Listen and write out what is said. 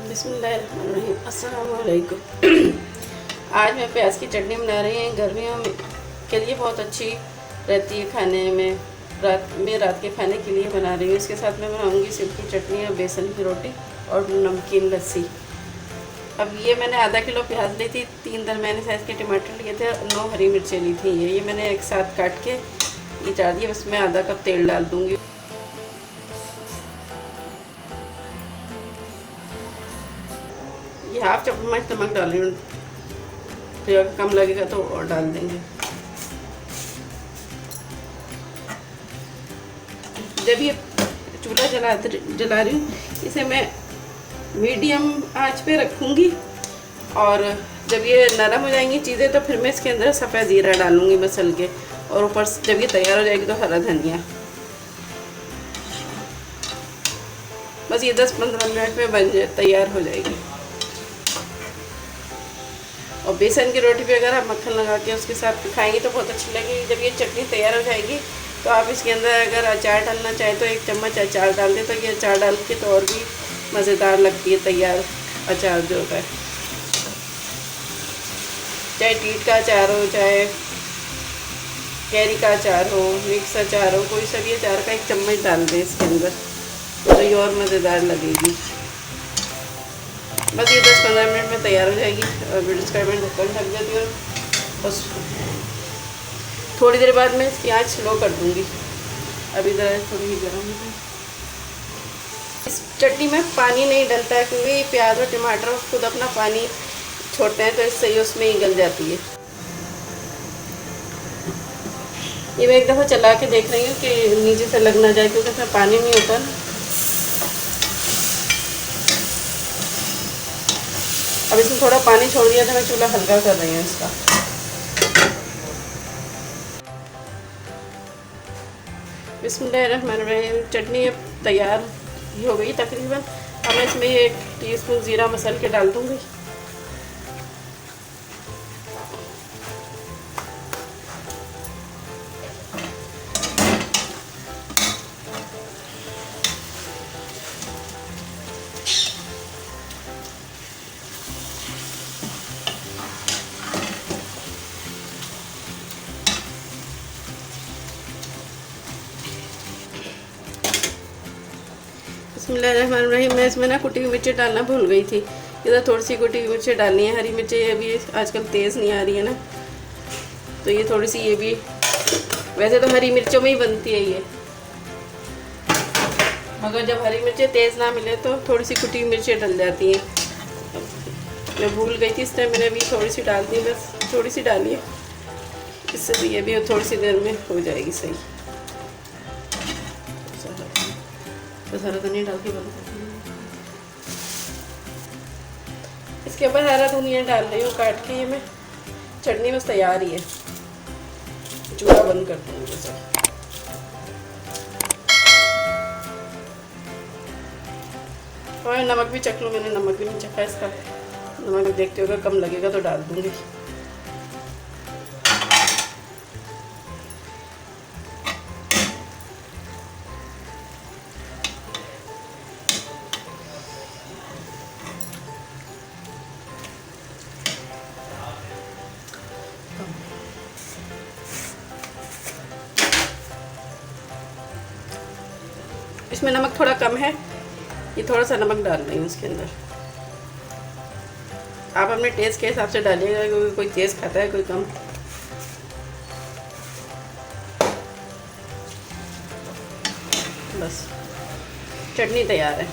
बिस्मिल्लाहिर्रहमानिर्रहीम। अस्सलाम वालेकुम। आज मैं प्याज की चटनी बना रही हूँ। गर्मियों में के लिए बहुत अच्छी रहती है खाने में। रात के खाने के लिए बना रही हूँ। इसके साथ मैं बनाऊँगी सिंपल चटनी और बेसन की रोटी और नमकीन लस्सी। अब ये मैंने आधा किलो प्याज ली थी, 3 दरमियाने साइज़ के टमाटर लिए थे और 9 हरी मिर्चें ली थी। ये मैंने एक साथ काट के ये डाल दिया। बस मैं आधा कप तेल डाल दूँगी। ये हाफ चम्मच नमक डाल रही हूँ, फिर अगर कम लगेगा तो और डाल देंगे। जब ये चूल्हा जला रही हूँ, इसे मैं मीडियम आंच पे रखूँगी और जब ये नरम हो जाएंगी चीज़ें तो फिर मैं इसके अंदर सफ़ेद ज़ीरा डालूँगी मसल के, और ऊपर जब ये तैयार हो जाएगी तो हरा धनिया। बस ये 10-15 मिनट में तैयार हो जाएगी। और बेसन की रोटी पे अगर आप मक्खन लगा के उसके साथ खाएंगे तो बहुत अच्छी लगेगी। जब ये चटनी तैयार हो जाएगी तो आप इसके अंदर अगर अचार डालना चाहें तो 1 चम्मच अचार डाल दें, तो ये अचार डाल के तो और भी मज़ेदार लगती है तैयार अचार जो होता है। चाहे टीट का अचार हो, चाहे कैरी का अचार हो, मिक्स अचार हो, कोई सा भी अचार का 1 चम्मच डाल दें इसके अंदर तो ये और मज़ेदार लगेगी। बस ये 10-15 मिनट में तैयार हो जाएगी। और फिर इसका मैं ढक्कन ढक देती हूँ। बस थोड़ी देर बाद मैं इसकी आँच स्लो कर दूँगी। अभी ज़रा थोड़ी ही गर्म है। इस चटनी में पानी नहीं डलता है क्योंकि प्याज और टमाटर खुद अपना पानी छोड़ते हैं, तो इससे ही उसमें ही गल जाती है। ये मैं एक दफ़ा चला के देख रही हूँ कि नीचे से लग ना जाए, क्योंकि इसमें पानी नहीं होता। अब इसमें थोड़ा पानी छोड़ दिया था, मैं चूल्हा हल्का कर रही हूँ इसका। बिस्मिल्लाहिर्रहमानिर्रहीम। चटनी अब तैयार हो गई तकरीबन। अब मैं इसमें 1 टीस्पून ज़ीरा मसल के डाल दूँगी। बिस्मिल्लाहिर्रहमानिर्रहीम। मैं इसमें ना कुटी हुई मिर्ची डालना भूल गई थी। इधर थोड़ी सी कुटी हुई मिर्ची डालनी है। हरी मिर्ची ये भी आजकल तेज़ नहीं आ रही है ना, तो ये थोड़ी सी ये भी, वैसे तो हरी मिर्चों में ही बनती है ये, मगर जब हरी मिर्ची तेज़ ना मिले तो थोड़ी सी कुटी हुई मिर्ची डल जाती हैं। मैं भूल गई थी, इस टाइम मैंने अभी थोड़ी सी डाल दी, बस थोड़ी सी डाली है। इससे भी ये भी थोड़ी सी देर में हो जाएगी सही। तो हरा धनिया डाल के बंद करती हूँ। इसके ऊपर हरा धनिया डाल रही हूँ काट के। ये मैं चटनी बस तैयार ही है। चूल्हा बंद कर दूँगी सब। और नमक भी चख लूँ, मैंने नमक भी नहीं चखा इसका। नमक देखते हो, अगर कम लगेगा तो डाल दूँगी। इसमें नमक थोड़ा कम है, ये थोड़ा सा नमक डाल रही हूँ इसके अंदर। आप अपने टेस्ट के हिसाब से डालिएगा, क्योंकि कोई तेज़ खाता है कोई कम। बस चटनी तैयार है।